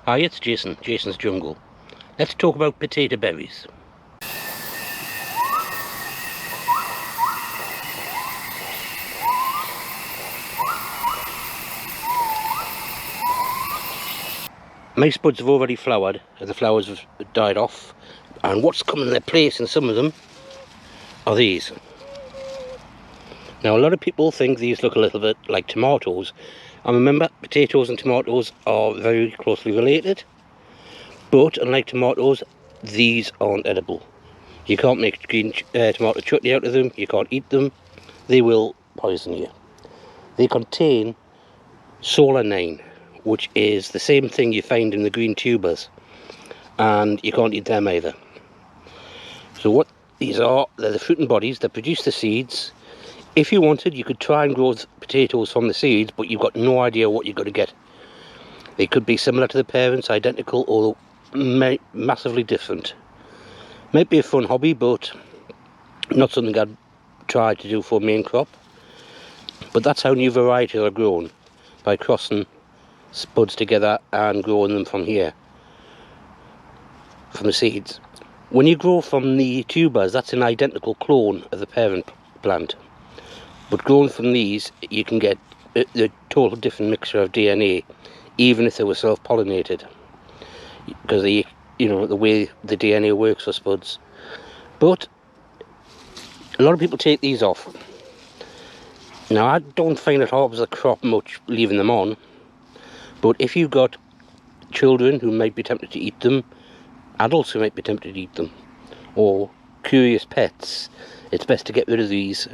Hi, it's Jason, Jason's Jungle. Let's talk about potato berries. My spuds have already flowered, and the flowers have died off, and what's come in their place in some of them are these. Now, a lot of people think these look a little bit like tomatoes, and remember, potatoes and tomatoes are very closely related, but unlike tomatoes, these aren't edible. You can't make green tomato chutney out of them, you can't eat them, they will poison you. They contain solanine, which is the same thing you find in the green tubers, and you can't eat them either. So what these are, they're the fruiting bodies that produce the seeds. If you wanted, you could try and grow potatoes from the seeds, but you've got no idea what you're going to get. They could be similar to the parents, identical, or massively different. Might be a fun hobby, but not something I'd try to do for a main crop. But that's how new varieties are grown, by crossing spuds together and growing them from here, from the seeds. When you grow from the tubers, that's an identical clone of the parent plant. But growing from these, you can get a total different mixture of DNA, even if they were self-pollinated, because the way the DNA works for spuds. But a lot of people take these off. Now, I don't find it hard as a crop much leaving them on, but if you've got children who might be tempted to eat them, adults who might be tempted to eat them, or curious pets, it's best to get rid of these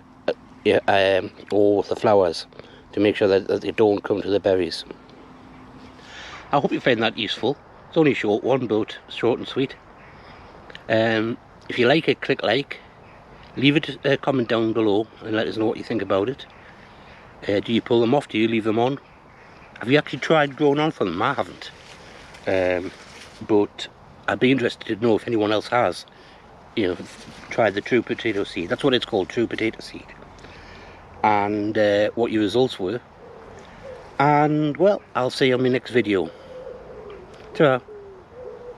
or the flowers to make sure that they don't come to the berries. I hope you find that useful. It's only a short one, but short and sweet. If you like it, click like. Leave a comment down below and let us know what you think about it. Do you pull them off? Do you leave them on? Have you actually tried growing on for them? I haven't. But I'd be interested to know if anyone else has, tried the true potato seed. That's what it's called, true potato seed. And what your results were. And, well, I'll see you on my next video. Ta-ra.